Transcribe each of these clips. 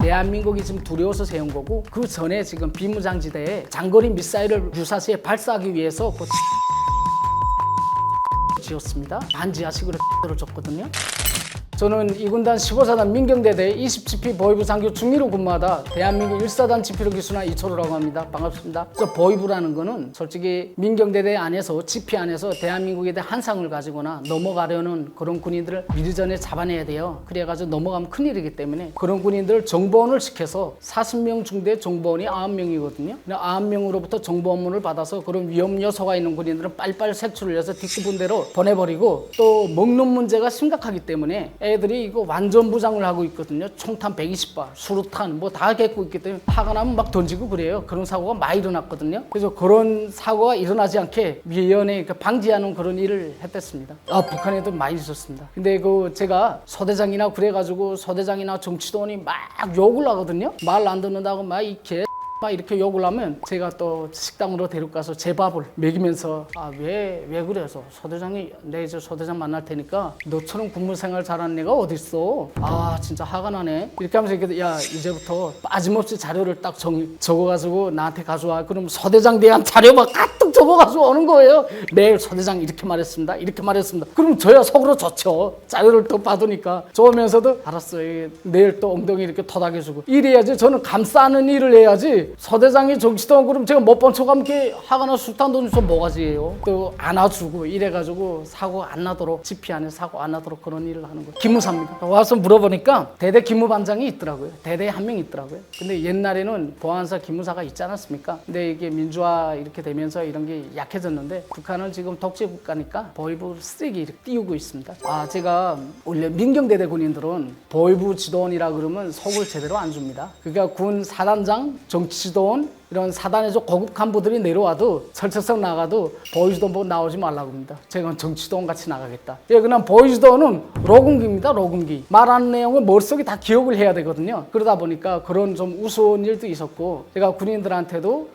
대한민국이 지금 두려워서 세운 거고, 그 전에 지금 비무장지대에 장거리 미사일을 유사시에 발사하기 위해서 지었습니다. 반지하식으로 줬거든요. 저는 2군단 15사단 민경대대 27피 보위부 상교 중위로 근무하다 대한민국 1사단 지피로 기순한 이철우라고 합니다. 반갑습니다. 그래서 보위부라는 거는 솔직히 민경대대 안에서 지피 안에서 대한민국에 대한 한상을 가지거나 넘어가려는 그런 군인들을 미리 전에 잡아내야 돼요. 그래가지고 넘어가면 큰일이기 때문에 그런 군인들을 정보원을 시켜서 40명 중대 정보원이 9명이거든요. 9명으로부터 정보 업무를 받아서 그런 위험 요소가 있는 군인들은 빨리빨리 색출을 해서 뒷부분대로 보내버리고, 또 먹는 문제가 심각하기 때문에 애들이 이거 완전 부장을 하고 있거든요. 총탄 120발, 수류탄 뭐 다 갖고 있기 때문에 화가 나면 막 던지고 그래요. 그런 사고가 많이 일어났거든요. 그래서 그런 사고가 일어나지 않게 미연에 방지하는 그런 일을 했댔습니다. 북한에도 많이 있었습니다. 근데 그 제가 소대장이나 그래가지고 소대장이나 정치도원이 막 욕을 하거든요. 말 안 듣는다고 막 이렇게 욕을 하면 제가 또 식당으로 데려가서 제 밥을 먹이면서 왜 그래서 소대장이 내 이제 소대장 만날 테니까 너처럼 국무생활 잘하는 애가 어딨어. 진짜 화가 나네. 이렇게 하면서 이제부터 빠짐없이 자료를 딱 적어가지고 나한테 가져와. 그럼 소대장 대한 자료 막 가득 적어가지고 오는 거예요. 매일 소대장 이렇게 말했습니다. 이렇게 말했습니다. 그럼 저야 속으로 좋죠. 자료를 또 받으니까. 좋으면서도 알았어요. 내일 또 엉덩이 이렇게 토닥여주고. 이래야지. 저는 감싸는 일을 해야지. 서대장이 정치도원 그럼 제가 못 본 척하면 화가 나 술탄 던져서 뭐가지예요. 또 안아주고 이래가지고 사고 안 나도록, 지피 안에 사고 안 나도록 그런 일을 하는 거예요. 기무사입니다. 와서 물어보니까 대대 기무반장이 있더라고요. 대대에 한 명 있더라고요. 근데 옛날에는 보안사 기무사가 있지 않았습니까? 근데 이게 민주화 이렇게 되면서 이런 게 약해졌는데, 북한은 지금 독재 국가니까 보위부 쓰레기 이렇게 띄우고 있습니다. 제가 원래 민경대대 군인들은 보위부 지도원이라 그러면 속을 제대로 안 줍니다. 그러니까 군 사단장, 정치지도원 이런 사단에서 고급 간부들이 내려와도 철책성 나가도 보위지도원 보고 나오지 말라고 합니다. 제가 정치지도원 같이 나가겠다. 그냥 보위지도원은 로군기입니다. 로군기. 말하는 내용을 머릿속에 다 기억을 해야 되거든요. 그러다 보니까 그런 좀 우스운 일도 있었고, 제가 군인들한테도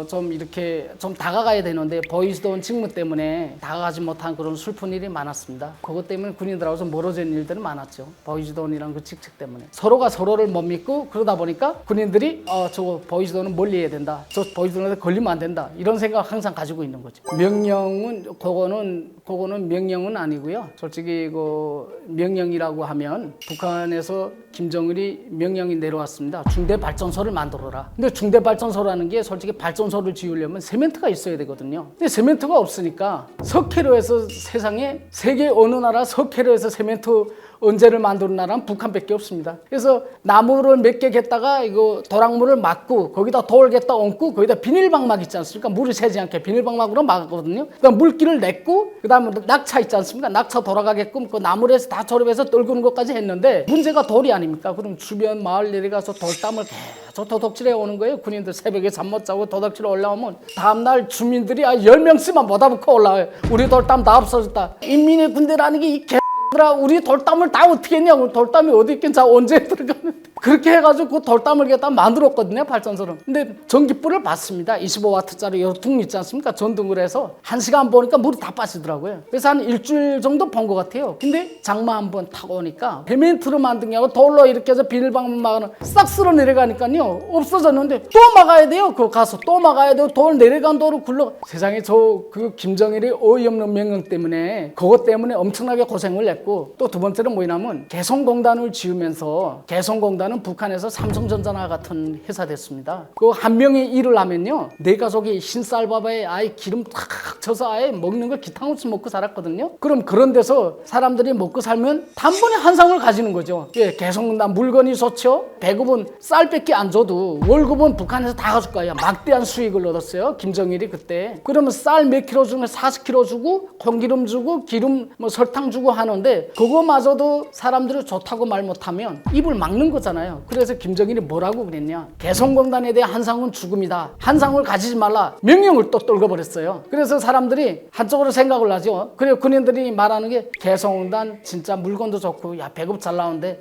좀 이렇게 좀 다가가야 되는데 보위지도원 직무 때문에 다가가지 못한 그런 슬픈 일이 많았습니다. 그것 때문에 군인들하고 좀 멀어진 일들은 많았죠. 보위지도원이란 그 직책 때문에 서로가 서로를 못 믿고, 그러다 보니까 군인들이 저거 보위지도원은 멀리 해야 된다. 저 보위지도원에 걸리면 안 된다. 이런 생각 항상 가지고 있는 거죠. 명령은 그거는 명령은 아니고요. 솔직히 명령이라고 하면 북한에서 김정일이 명령이 내려왔습니다. 중대발전소를 만들어라. 근데 중대발전소라는 게 솔직히 발전소를 지으려면 세멘트가 있어야 되거든요. 근데 세멘트가 없으니까 석회로 해서 세상에 세계 어느 나라 석회로 해서 세멘트 언제를 만드는 나라는 북한밖에 없습니다. 그래서 나무를 몇 개 겠다가 도랑물을 막고 거기다 돌 겠다 얹고 거기다 비닐방막 있지 않습니까? 물이 새지 않게 비닐방막으로 막았거든요. 그다음 물기를 냈고, 그다음에 낙차 있지 않습니까? 낙차 돌아가게끔 그 나무에서 다 조립해서 떨구는 것까지 했는데, 문제가 돌이 아닙니까? 그럼 주변 마을 내려가서 돌담을 계속 도둑질해 오는 거예요. 군인들 새벽에 잠 못 자고 도둑질 올라오면 다음날 주민들이 10명씩만 못아붙고 올라와요. 우리 돌담 다 없어졌다. 인민의 군대라는 게 이 우리 돌담을 다 어떻게 했냐고. 돌담이 어디 있긴 언제 들어가는데. 그렇게 해가지고 그 돌담을 갖다 만들었거든요, 발전소를. 근데 전기불을 받습니다. 25W짜리 열통 있지 않습니까? 전등을 해서 1시간 보니까 물이 다 빠지더라고요. 그래서 한 일주일 정도 본 것 같아요. 근데 장마 한번 타고 오니까 배멘트로 만든 게 아니고 돌로 이렇게 해서 비닐방만 막아는 싹 쓸어 내려가니까요, 없어졌는데 또 막아야 돼요. 그거 가서 또 막아야 돼요. 돌 내려간 돌을 세상에 그 김정일이 어이없는 명령 때문에, 그것 때문에 엄청나게 고생을 했고, 또 두 번째는 뭐냐면 개성공단을 지으면서, 개성공단은 북한에서 삼성전자나 같은 회사 됐습니다. 그 한 명이 일을 하면요, 내 가족이 흰쌀밥에 아예 기름 탁 쳐서 아예 먹는 거 기탕 없이 먹고 살았거든요. 그럼 그런 데서 사람들이 먹고 살면 단번에 한상을 가지는 거죠. 개성공단 물건이 좋죠. 배급은 쌀밖에 안 줘도 월급은 북한에서 다 가줄 거예요. 막대한 수익을 얻었어요, 김정일이 그때. 그러면 쌀 몇 킬로 주면 40kg 주고 콩기름 주고 기름 설탕 주고 하는데, 그거마저도 사람들이 좋다고 말 못하면 입을 막는 거잖아요. 그래서 김정일이 뭐라고 그랬냐, 개성공단에 대한 한상은 죽음이다. 한상을 가지지 말라. 명령을 또 떨궈버렸어요. 그래서 사람들이 한쪽으로 생각을 하죠. 그리고 군인들이 말하는 게 개성공단 진짜 물건도 좋고 배급 잘 나오는데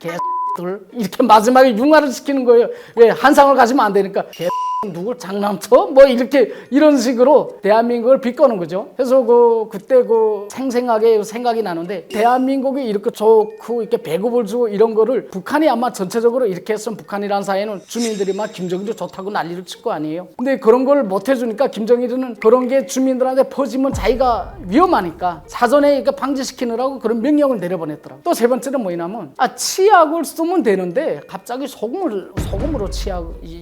이렇게 마지막에 융화를 시키는 거예요. 왜 한상을 가지면 안 되니까. 누굴 장난쳐? 뭐 이렇게 이런 식으로 대한민국을 비꼬는 거죠. 그래서 그때 생생하게 생각이 나는데 대한민국이 이렇게 좋고 이렇게 배급을 주고 이런 거를 북한이 아마 전체적으로 이렇게 했으면 북한이라는 사회는 주민들이 막 김정일도 좋다고 난리를 칠 거 아니에요. 근데 그런 걸 못 해주니까 김정일은 그런 게 주민들한테 퍼지면 자기가 위험하니까 사전에 이렇게 방지시키느라고 그런 명령을 내려보냈더라고. 또 세 번째는 뭐냐면 치약을 쓰면 되는데 갑자기 소금으로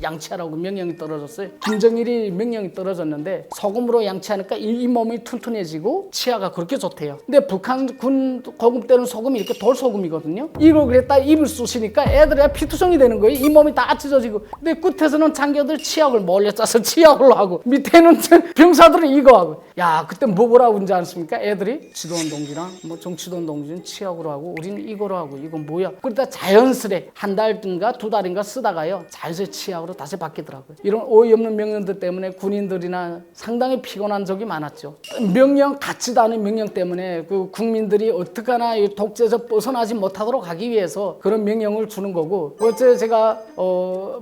양치하라고 명령이 떨어졌어요. 김정일이 명령이 떨어졌는데 소금으로 양치하니까 이 몸이 튼튼해지고 치아가 그렇게 좋대요. 근데 북한군 고급 때는 소금이 이렇게 돌소금이거든요. 이걸 그랬다 입을 쑤시니까 애들이 피투성이 되는 거예요. 이 몸이 다 찢어지고. 근데 끝에서는 장교들 치약을 몰래 짜서 치약으로 하고 밑에는 병사들은 이거 하고. 야, 그때 뭐라고 그러지 않습니까? 애들이 지도원 동지랑 정치도원 동지는 치약으로 하고 우리는 이거로 하고. 이건 뭐야? 그러다 자연스레 한 달인가 두 달인가 쓰다가요 자연스레 치약으로 다시 바뀌더라고요. 이런 어이없는 명령들 때문에 군인들이나 상당히 피곤한 적이 많았죠. 명령 같지도 않은 명령 때문에 그 국민들이 어떡하나 이 독재에서 벗어나지 못하도록 하기 위해서 그런 명령을 주는 거고. 어째 제가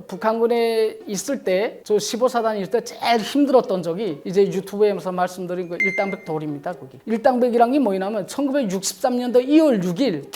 북한군에 있을 때 저 15사단 있을 때 제일 힘들었던 적이 이제 유튜브에서 말씀드린 그 일당백 돌입니다. 거기 일당백이란 게 뭐냐면 1963년도 2월 6일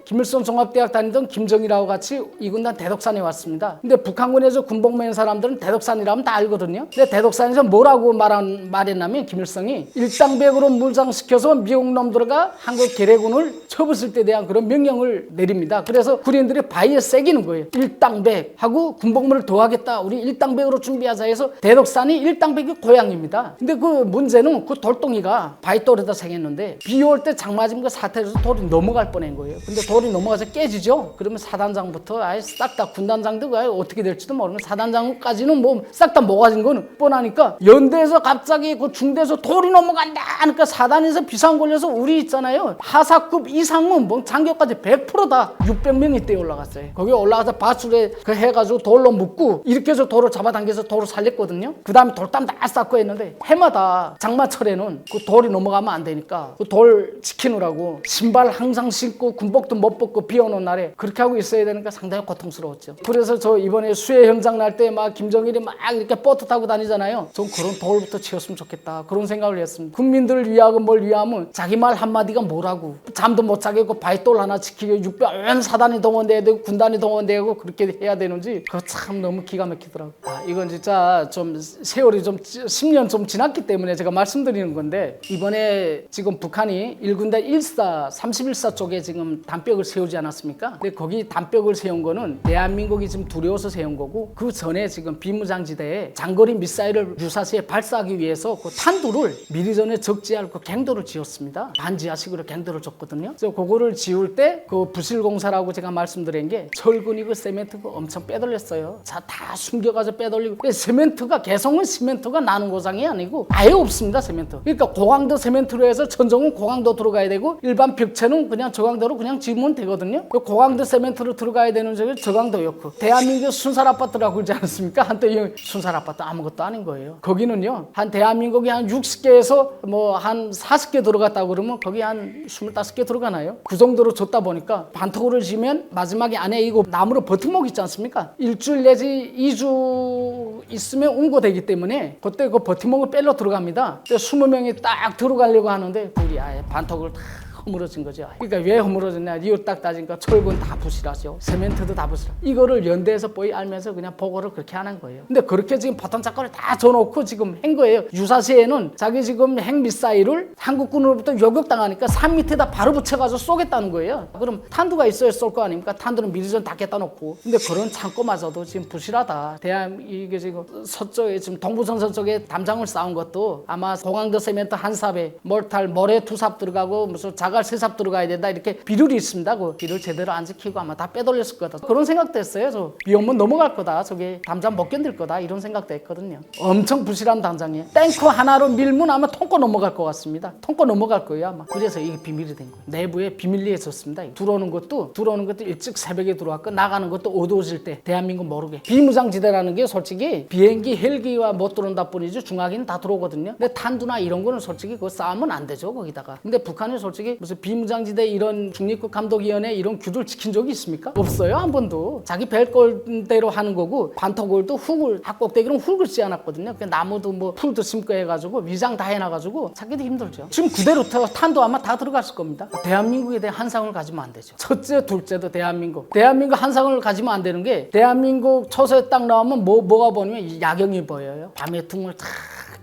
김일성 종합대학 다니던 김정일하고 같이 이군단 대덕산에 왔습니다. 근데 북한군에서 군복무한 사람들은 대덕산이라면 다 알거든요. 근데 대덕산에서 뭐라고 말했냐면 김일성이 일당백으로 무장시켜서 미국 놈들과 한국 계례군을 쳐부술 때 대한 그런 명령을 내립니다. 그래서 군인들이 바위에 새기는 거예요. 일당백하고 군복무를 더 하겠다. 우리 일당백으로 준비하자 해서 대덕산이 일당백의 고향입니다. 근데 그 문제는 그 돌덩이가 바위돌에다 생겼는데 비 올 때 장 맞으면 그 사태에서 돌이 넘어갈 뻔한 거예요. 근데 돌이 넘어가서 깨지죠. 그러면 사단장부터 아예 싹 다 군단장도 어떻게 될지도 모르는 사단장까지는 뭐 싹 다 모가진 거는 뻔하니까 연대에서 갑자기 그 중대에서 돌이 넘어간다 하니까 사단에서 비상 걸려서 우리 있잖아요. 하사급 이상은 뭐 장교까지 100%다 600명이 때 올라갔어요. 거기 올라가서 바술에 그 해가지고 돌로 묶고 이렇게 해서 돌을 잡아당겨서 돌을 살렸거든요. 그 다음에 돌담 다 쌓고 했는데 해마다 장마철에는 그 돌이 넘어가면 안 되니까 그 돌 지키느라고 신발 항상 신고 군복도 못 벗고 비 오는 날에 그렇게 하고 있어야 되니까 상당히 고통스러웠죠. 그래서 저 이번에 수해 현장 날 때 막 김정일이 막 이렇게 보트 타고 다니잖아요. 전 그런 돌부터 치웠으면 좋겠다. 그런 생각을 했습니다. 국민들을 위하고 뭘 위하면 자기 말 한마디가 뭐라고. 잠도 못 자겠고 바위돌 하나 지키고 600원 사단이 동원돼야 되고 군단이 동원돼야 되고 그렇게 해야 되는지 그거 참 너무 기가 막히더라고요. 이건 진짜 좀 세월이 좀 10년 좀 지났기 때문에 제가 말씀드리는 건데 이번에 지금 북한이 1군대 1사 31사 쪽에 지금 담벽을 세우지 않았습니까? 근데 거기 담벽을 세운 거는 대한민국이 지금 두려워서 세운 거고 그 전에 지금 비무장지대에 장거리 미사일을 유사시에 발사하기 위해서 그 탄두를 미리 전에 적재할 그 갱도를 지었습니다. 반지하식으로 갱도를 줬거든요. 그래서 그거를 지을 때 그 부실공사라고 제가 말씀드린 게 철근이 그 세멘트가 엄청 빼돌렸어요. 자, 다 숨겨가지고 빼돌리고 세멘트가 개성은 시멘트가 나는 고장이 아니고 아예 없습니다. 세멘트. 그러니까 고강도 세멘트로 해서 천정은 고강도 들어가야 되고 일반 벽체는 그냥 저강도로 그냥 지으면 되거든요. 고강도 세멘트로 들어가야 되는 적이 저강도였고 대한민국 순살 아파트라고 그러지 않습니까? 한때 이 순살 아파트 아무것도 아닌 거예요. 거기는요 한 대한민국이 한 60개에서 뭐 한 40개 들어갔다고 그러면 거기 한 25개 들어가나요? 그 정도로 줬다 보니까 반토를 지면 마지막에 안에 이거 나무로 버팀목 있지 않습니까? 일주일 내지 2주 있으면 운고되기 때문에 그때 그 버팀목을 빼러 들어갑니다. 20명이 딱 들어가려고 하는데 불이 아예 반토를 다 허물어진 거죠. 그러니까 왜 허물어졌냐? 이거 딱 따지니까 철근 다 부실하죠. 세멘트도 다 부실하죠. 이거를 연대에서 뽀이 알면서 그냥 보고를 그렇게 하는 거예요. 근데 그렇게 지금 보통 작가를 다 줘놓고 지금 한 거예요. 유사시에는 자기 지금 핵미사일을 한국군으로부터 요격당하니까 산 밑에다 바로 붙여가지고 쏘겠다는 거예요. 그럼 탄두가 있어야 쏠 거 아닙니까? 탄두는 미리 전 다 깼다 놓고. 근데 그런 창고마저도 지금 부실하다. 이게 지금 서쪽에 지금 동부전선 쪽에 담장을 쌓은 것도 아마 고강도 세멘트 한 삽에 몰탈 모래 두 삽 들어가고 무슨 자갈 세 삽 들어가야 된다 이렇게 비율이 있습니다. 그 비율 제대로 안 지키고 아마 다 빼돌렸을 거다. 그런 생각도 했어요. 저 비 오면 넘어갈 거다. 저게 담장 못 견딜 거다. 이런 생각도 했거든요. 엄청 부실한 담장이에요. 탱크 하나로 밀면 아마 통과 넘어갈 것 같습니다. 통과 넘어갈 거예요 아마. 그래서 이게 비밀이 된 거예요. 내부에 비밀리에 있었습니다. 들어오는 것도 일찍 새벽에 들어왔고 나가는 것도 어두워질 때 대한민국 모르게. 비무장지대라는 게 솔직히 비행기 헬기와 못 들어온다 뿐이지 중화기는 다 들어오거든요. 근데 탄두나 이런 거는 솔직히 그거 싸우면 안 되죠 거기다가. 근데 북한이 솔직히 무슨 비무장지대 이런 중립국 감독위원회 이런 규도를 지킨 적이 있습니까? 없어요, 한 번도. 자기 벨꼴대로 하는 거고 반터골도 훅을 꼭대기는 훅을 씌워놨거든요. 그 나무도 뭐 풀도 심고 해가지고 위장 다 해놔가지고 찾기도 힘들죠. 지금 그대로 탄도 아마 다 들어갔을 겁니다. 대한민국에 대해 한상을 가지면 안 되죠. 첫째, 둘째도 대한민국 한상을 가지면 안 되는 게 대한민국 처서에 딱 나오면 뭐가 보이면 야경이 보여요. 밤에 둥을 탁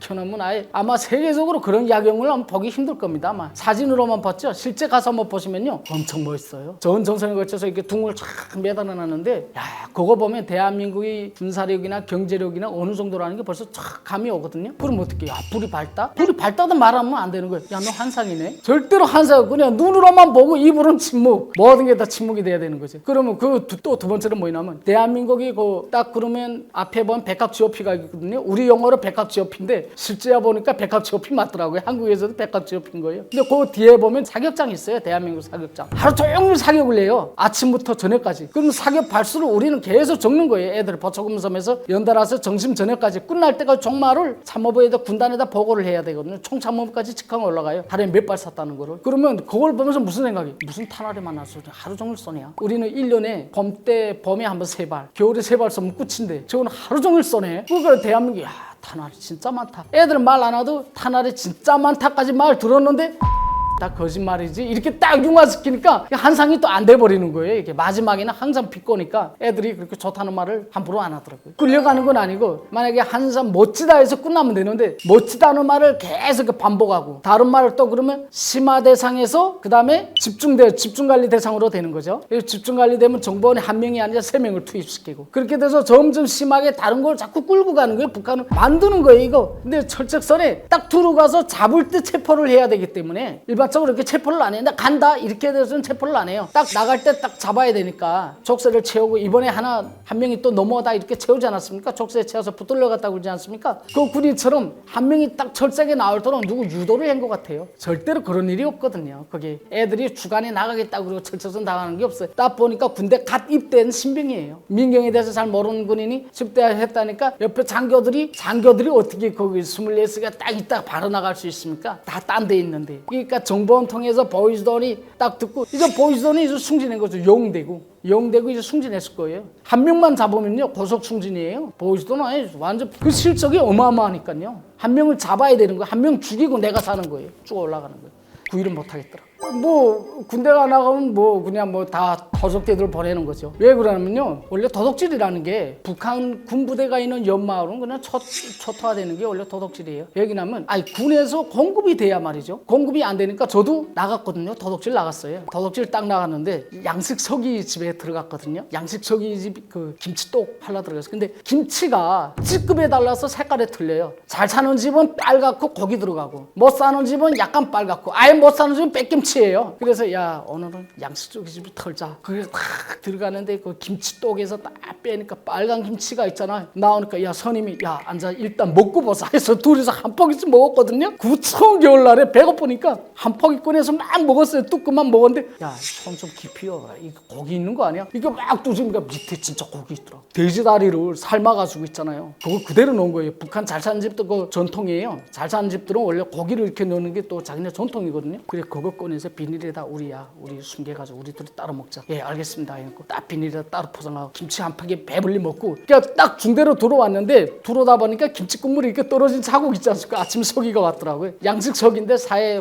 켜놓으면 아마 세계적으로 그런 야경을 한번 보기 힘들 겁니다. 아마 사진으로만 봤죠. 실제 가서 한번 보시면요 엄청 멋있어요. 전 전선에 걸쳐서 이렇게 둥을 쫙 매달아놨는데 야 그거 보면 대한민국의 군사력이나 경제력이나 어느 정도라는 게 벌써 쫙 감이 오거든요. 그럼 어떻게 야 불이 밝다? 불이 밝다도 말하면 안 되는 거예요. 야 너 한상이네. 절대로 한상 그냥 눈으로만 보고 입으로는 침묵. 모든 게 다 침묵이 돼야 되는 거지. 그러면 그 또 두 번째는 뭐냐면 대한민국이 딱 그러면 앞에 보면 백합 GOP가 있거든요. 우리 용어로 백합 GOP인데 실제야 보니까 백합 GOP 맞더라고요. 한국에서도 백합 GOP인 거예요. 근데 그 뒤에 보면 사격장이 있어요. 대한민국 사격장. 하루 종일 사격을 해요. 아침부터 저녁까지. 그럼 사격 발수를 우리는 계속 적는 거예요. 애들 버처금섬에서 연달아서 점심 저녁까지 끝날 때까지 종말을 참모부에다 군단에다 보고를 해야 되거든요. 총참모부까지 직항 올라가요. 하루에 몇 발 쐈다는 거를. 그러면 그걸 보면서 무슨 생각이? 무슨 탄알이 만나서 하루 종일 쏘냐? 우리는 1년에 봄에 한번 3발, 겨울에 3발 쏘면 끝인데 저건 하루 종일 쏘네. 그러니까 대한민국이 탄알이 진짜 많다. 애들은 말 안 하도 탄알이 진짜 많다까지 말 들었는데 다 거짓말이지 이렇게 딱 융화시키니까 한상이 또 안 돼버리는 거예요. 이게 마지막에는 항상 비꼬니까 애들이 그렇게 좋다는 말을 함부로 안 하더라고요. 끌려가는 건 아니고 만약에 한상 멋지다 해서 끝나면 되는데 멋지다는 말을 계속 반복하고 다른 말을 또 그러면 심화 대상에서 그 다음에 집중관리 대상으로 되는 거죠. 집중관리 되면 정보원이 한 명이 아니라 3명을 투입시키고 그렇게 돼서 점점 심하게 다른 걸 자꾸 끌고 가는 거예요. 북한은 만드는 거예요 이거. 근데 철책선에 딱 들어가서 잡을 때 체포를 해야 되기 때문에 일반적으로 이렇게 체포를 안 해요. 나 간다 이렇게 돼서는 체포를 안 해요. 딱 나갈 때 딱 잡아야 되니까 족쇄를 채우고 이번에 한 명이 또 넘어다 이렇게 채우지 않았습니까? 족쇄에 채워서 붙들려 갔다고 그러지 않습니까? 그 군인처럼 한 명이 딱 철새에 나오도록 누구 유도를 한 것 같아요. 절대로 그런 일이 없거든요. 거기 애들이 주간에 나가겠다고 그러고 철책선 당하는 게 없어요. 딱 보니까 군대 갓 입대한 신병이에요. 민경에 대해서 잘 모르는 군인이 집대했다니까 옆에 장교들이 어떻게 거기 24시간 딱 있다가 바로 나갈 수 있습니까? 다 딴 데 있는데. 그러니까 정보원 통해서 보이스돈이 딱 듣고 이제 보이스돈이 이제 승진한 거죠. 영대고 이제 승진했을 거예요. 한 명만 잡으면요 고속 승진이에요. 보이스돈은 완전 그 실적이 어마어마하니까요. 한 명을 잡아야 되는 거예요. 한 명 죽이고 내가 사는 거예요. 쭉 올라가는 거예요. 구일은 못 하겠더라. 뭐 군대가 나가면 뭐 그냥 뭐 다 도적대들 보내는 거죠. 왜 그러냐면요. 원래 도둑질이라는 게 북한 군부대가 있는 연마을은 그냥 초토화되는 게 원래 도둑질이에요. 왜냐면 군에서 공급이 돼야 말이죠. 공급이 안 되니까 저도 나갔거든요. 도둑질 나갔어요. 도둑질 딱 나갔는데 양식석이 집에 들어갔거든요. 양식석이 집 그 김치똑 팔라 들어갔어요. 근데 김치가 직급에 달라서 색깔이 틀려요. 잘 사는 집은 빨갛고 고기 들어가고 못 사는 집은 약간 빨갛고 아예 못 사는 집은 백김치예요. 그래서 야 오늘은 양식석 집을 털자. 그래서 딱 들어가는데 그 김치똑에서 딱 빼니까 빨간 김치가 있잖아. 나오니까 야 선임이 야 앉아 일단 먹고 보자 해서 둘이서 한 포기씩 먹었거든요. 구청 겨울날에 배고프니까 한 포기 꺼내서 막 먹었어요. 뚜껑만 먹었는데 야 손 좀 깊이요. 이거 고기 있는 거 아니야? 이거 막 두시니까 밑에 진짜 고기 있더라. 돼지 다리를 삶아가지고 있잖아요. 그거 그대로 넣은 거예요. 북한 잘 사는 집도 그 전통이에요. 잘 사는 집들은 원래 고기를 이렇게 넣는 게 또 자기네 전통이거든요. 그래 그거 꺼내서 비닐에다 우리 숨겨가지고 우리 둘이 따로 먹자. 예 알겠습니다. 이러고 딱 비닐에다 따로 포장하고 김치 한 팩에 배불리 먹고 그러니까 딱 중대로 들어왔는데 들어오다 보니까 김치 국물이 이렇게 떨어진 자국 있지 않습니까? 아침 석이가 왔더라고요. 양식 석인데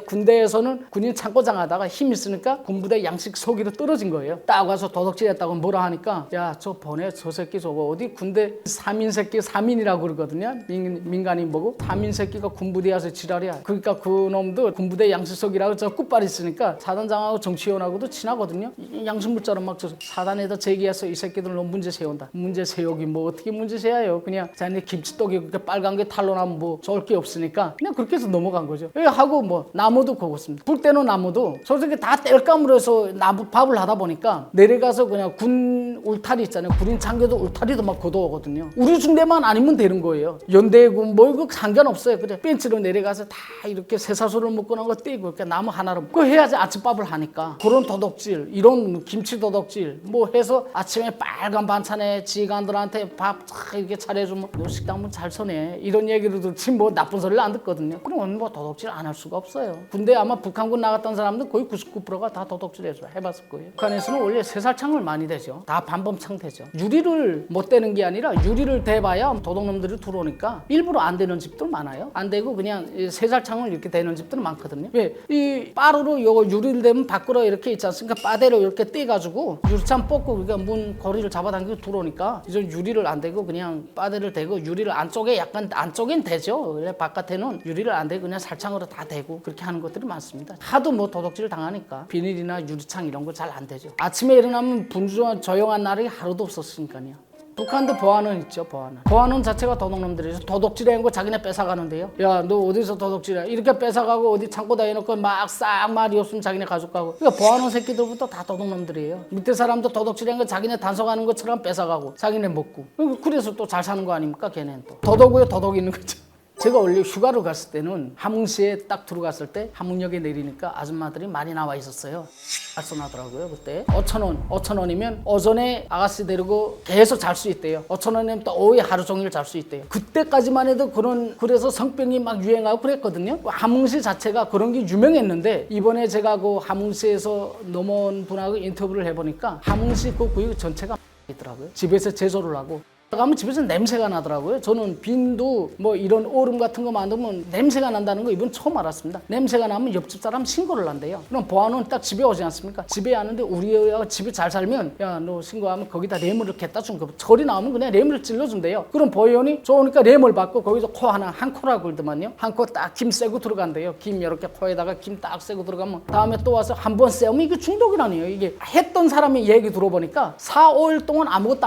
군대에서는 군인 창고장 하다가 힘 있으니까 군부대 양식 석이로 떨어진 거예요. 딱 와서 도둑질했다고 뭐라 하니까 야 저 보내 저 새끼 저거 어디 군대 3인 새끼 3인이라고 그러거든요. 민간인 보고 3인 새끼가 군부대 와서 지랄이야. 그러니까 그 놈도 군부대 양식석이라고 저 끝발 있으니까 사단장하고 정치위원하고도 친하거든요. 양식물자로 막 저 사단에다 제기해서 이 새끼들 너 문제 세운다. 문제 세우기 뭐 어떻게 문제 세워요. 그냥 자네 김치떡이 그렇게 빨간 게 탈로 나면 뭐 좋을 게 없으니까 그냥 그렇게 해서 넘어간 거죠. 하고 뭐 나무도 그렇습니다. 불 때는 나무도 솔직히 다 뗄감으로 해서 나무 밥을 하다 보니까 내려가서 그냥 군 울타리 있잖아요. 군인 장교도 울타리도 막 걷어오거든요. 우리 중대만 아니면 되는 거예요. 연대군 뭐 이거 상관없어요. 그래 벤치로 내려가서 다 이렇게 새사슬을 묶고 나온 거 떼고 그러니까 나무 하나로 그 그래야지 아침밥을 하니까 그런 도덕질, 이런 김치 도덕질 뭐 해서 아침에 빨간 반찬에 지간들한테 밥 이렇게 차려주면 너 식당 문 잘 서네 이런 얘기를 듣지 뭐 나쁜 소리를 안 듣거든요. 그럼 뭐 도덕질 안 할 수가 없어요. 근데 아마 북한군 나갔던 사람들 거의 99%가 다 도덕질 해봤을 거예요. 북한에서는 원래 쇠살창을 많이 대죠. 다 반범창 대죠. 유리를 못 대는 게 아니라 유리를 대봐야 도둑놈들이 들어오니까 일부러 안 대는 집들 많아요. 안 대고 그냥 쇠살창을 이렇게 대는 집들은 많거든요. 왜? 이 빠르로 요거 유리를 대면 밖으로 이렇게 있지 않습니까? 빠대로 이렇게 떼가지고 유리창 뽑고 그러니까 문 고리를 잡아당기고 들어오니까 이제 유리를 안 대고 그냥 빠대를 대고 유리를 안쪽에 약간 안쪽엔 대죠. 바깥에는 유리를 안 대고 그냥 살창으로 다 대고 그렇게 하는 것들이 많습니다. 하도 뭐 도둑질 당하니까 비닐이나 유리창 이런 거 잘 안 되죠. 아침에 일어나면 분주한 조용한 날이 하루도 없었으니까요. 북한도 보안원 있죠. 보안원 자체가 도둑놈들이죠. 도둑질한 거 자기네 뺏어가는데요. 야, 너 어디서 도둑질해? 이렇게 뺏어가고 어디 창고다 해놓고 막 싹 말이 없으면 자기네 가져가고. 그러니까 보안원 새끼들부터 다 도둑놈들이에요. 밑에 사람도 도둑질한 거 자기네 단속하는 것처럼 뺏어가고 자기네 먹고. 그래서 또 잘 사는 거 아닙니까? 걔네는 또. 도둑 위에 도둑 있는 거죠. 제가 원래 휴가를 갔을 때는 함흥시에 딱 들어갔을 때 함흥역에 내리니까 아줌마들이 많이 나와 있었어요. 알선하더라고요. 그때 5,000원이면 오전에 아가씨 데리고 계속 잘 수 있대요. 5,000원이면 또 오후에 하루 종일 잘 수 있대요. 그때까지만 해도 그래서 성병이 막 유행하고 그랬거든요. 함흥시 자체가 그런 게 유명했는데 이번에 제가 그 함흥시에서 넘어온 분하고 인터뷰를 해보니까 함흥시 그 구역 전체가 있더라고요. 집에서 제조를 하고 가면 집에서 냄새가 나더라고요. 저는 빈도 뭐 이런 얼음 같은 거 만들면 냄새가 난다는 거 이번 처음 알았습니다. 냄새가 나면 옆집 사람 신고를 한대요. 그럼 보안은 딱 집에 오지 않습니까? 집에 왔는데 우리 애가 집에 잘 살면 야, 너 신고하면 거기다 뇌물을 갖다 준 거. 절이 나오면 그냥 뇌물을 찔러준대요. 그럼 보안이 좋으니까 뇌물 받고 거기서 코 하나 한 코라고 그러더만요. 한 코 딱 김 쐬고 들어간대요. 김 이렇게 코에다가 김 딱 쐬고 들어가면 다음에 또 와서 한 번 쐬면 이게 중독이라니요. 이게 했던 사람이 얘기 들어보니까 4, 5일 동안 아무것도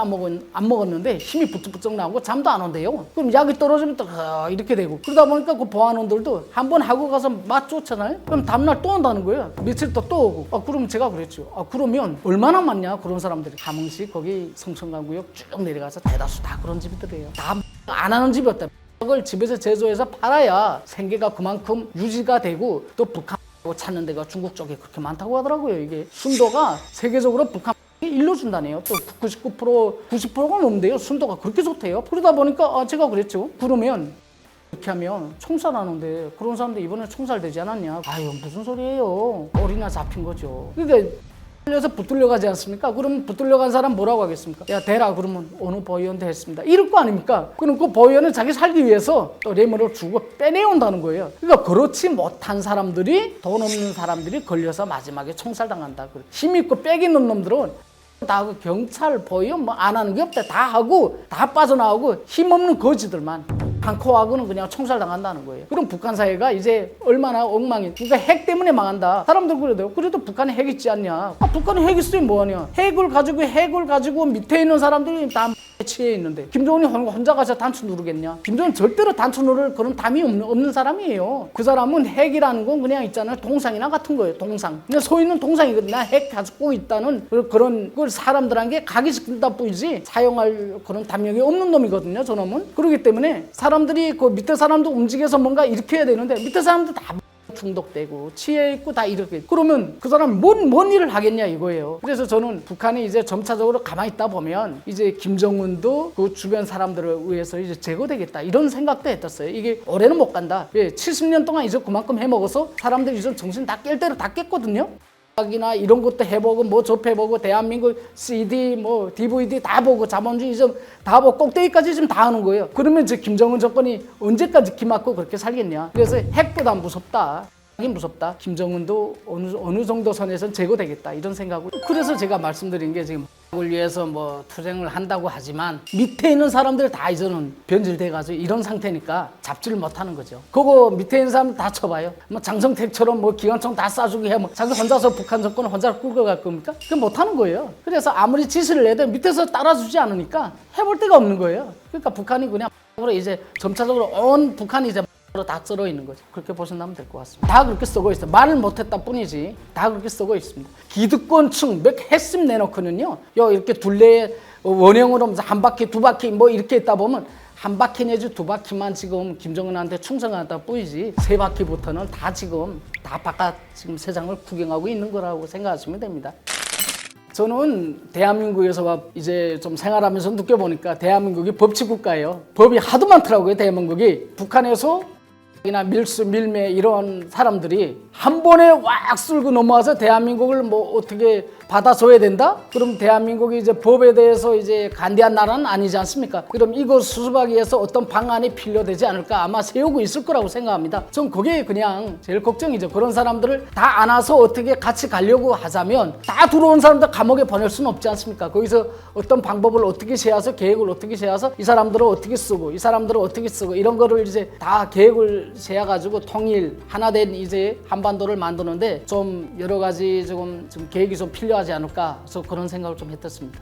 안 먹었는데 힘이 부쩍부쩍 나오고 잠도 안 온대요. 그럼 약이 떨어지면 또 이렇게 되고 그러다 보니까 그 보안원들도 한 번 하고 가서 맛 좋잖아요. 그럼 다음날 또 온다는 거예요. 며칠 또 오고. 그럼 제가 그랬죠. 그러면 얼마나 많냐 그런 사람들이. 함흥시 거기 성천강구역 쭉 내려가서 대다수 다 그런 집들이에요. 다 안 하는 집이 없다. 그걸 집에서 제조해서 팔아야 생계가 그만큼 유지가 되고 또 북한 찾는 데가 중국 쪽에 그렇게 많다고 하더라고요. 이게 순도가 세계적으로 북한 일러준다네요. 또 90%가 넘는데요. 순도가 그렇게 좋대요. 그러다 보니까 제가 그랬죠. 그러면 이렇게 하면 총살하는데 그런 사람들 이번에 총살되지 않았냐. 아유 무슨 소리예요. 어리나 잡힌 거죠. 그러니까 그래서 붙들려 가지 않습니까? 그럼 붙들려 간 사람 뭐라고 하겠습니까? 야 대라 그러면 어느 보위원도 했습니다. 이럴 거 아닙니까? 그럼 그 보위원은 자기 살기 위해서 또 뇌물을 주고 빼내온다는 거예요. 그러니까 그렇지 못한 사람들이 돈 없는 사람들이 걸려서 마지막에 총살당한다. 힘 있고 빽 있는 놈들은 다 그 경찰 보위원 뭐 안 하는 게 없다. 다 하고 다 빠져나오고 힘없는 거지들만 한 코하고는 그냥 총살당한다는 거예요. 그럼 북한 사회가 이제 얼마나 엉망이. 그러니까 핵 때문에 망한다. 사람들 그래도 북한에 핵 있지 않냐. 북한에 핵 있으면 뭐하냐. 핵을 가지고 밑에 있는 사람들이 다 취해 있는데 김정은이 혼자 가서 단추 누르겠냐. 김정은 절대로 단추 누를 그런 담이 없는 사람이에요. 그 사람은 핵이라는 건 그냥 있잖아요. 동상이나 같은 거예요. 동상. 그냥 서 있는 동상이거든. 나 핵 가지고 있다는 그런 걸 사람들한테 각인시킨다 뿐이지 사용할 그런 담력이 없는 놈이거든요. 저 놈은. 그렇기 때문에 사람들이 그 밑에 사람도 움직여서 뭔가 이렇게 해야 되는데 밑에 사람도 다 중독되고 취해 있고 다 이렇게. 그러면 그 사람이 뭔 일을 하겠냐 이거예요. 그래서 저는 북한이 이제 점차적으로 가만히 있다 보면 이제 김정은도 그 주변 사람들을 위해서 이제 제거되겠다 이런 생각도 했었어요. 이게 올해는 못 간다. 70년 동안 이제 그만큼 해먹어서 사람들이 이제 정신 다 깰 대로 다 깼거든요. 이나 이런 것도 해보고 뭐 접해보고 대한민국 CD 뭐 DVD 다 보고 자본주의점 다 보고 꼭대기까지 지금 다 하는 거예요. 그러면 이제 김정은 정권이 언제까지 기맞고 그렇게 살겠냐. 그래서 핵보다 무섭다. 무섭다. 김정은도 어느 정도 선에서는 제거되겠다 이런 생각을. 그래서 제가 말씀드린 게 지금 을 위해서 뭐 투쟁을 한다고 하지만 밑에 있는 사람들 다 이제는 변질돼가지고 이런 상태니까 잡지를 못하는 거죠. 그거 밑에 있는 사람들 다 쳐봐요. 뭐 장성택처럼 뭐 기관총 다 쏴주게 해. 뭐 자기 혼자서 북한 정권을 혼자 끌고 갈 겁니까? 그건 못하는 거예요. 그래서 아무리 지시를 해도 밑에서 따라주지 않으니까 해볼 데가 없는 거예요. 그러니까 북한이 그냥 이제 점차적으로 온 북한이 이제 다 썰어 있는 거죠. 그렇게 보신다면 될 것 같습니다. 다 그렇게 쓰고 있어요. 말을 못했다 뿐이지 다 그렇게 쓰고 있습니다. 기득권층 몇 핵심 내놓고는요. 이렇게 둘레에 원형으로 한 바퀴 두 바퀴 뭐 이렇게 있다 보면 한 바퀴 내지 두 바퀴만 지금 김정은한테 충성한다 뿐이지 세 바퀴부터는 다 지금 다 바깥 지금 세상을 구경하고 있는 거라고 생각하시면 됩니다. 저는 대한민국에서 이제 좀 생활하면서 느껴보니까 대한민국이 법치국가예요. 법이 하도 많더라고요, 대한민국이. 북한에서 이나 밀수, 밀매 이런 사람들이 한 번에 왁 쓸고 넘어와서 대한민국을 뭐 어떻게 받아줘야 된다? 그럼 대한민국이 이제 법에 대해서 이제 간대한 나라는 아니지 않습니까? 그럼 이거 수습하기 위해서 어떤 방안이 필요되지 않을까 아마 세우고 있을 거라고 생각합니다. 전 그게 그냥 제일 걱정이죠. 그런 사람들을 다 안아서 어떻게 같이 가려고 하자면 다 들어온 사람들 감옥에 보낼 수는 없지 않습니까? 거기서 어떤 방법을 어떻게 세워서 계획을 어떻게 세워서 이 사람들을 어떻게 쓰고 이 사람들을 어떻게 쓰고 이런 거를 이제 다 계획을 세워가지고 통일 하나된 이제 한반도를 만드는데 좀 여러 가지 좀 계획이 좀 필요하지 않을까 그래서 그런 생각을 좀 했었습니다.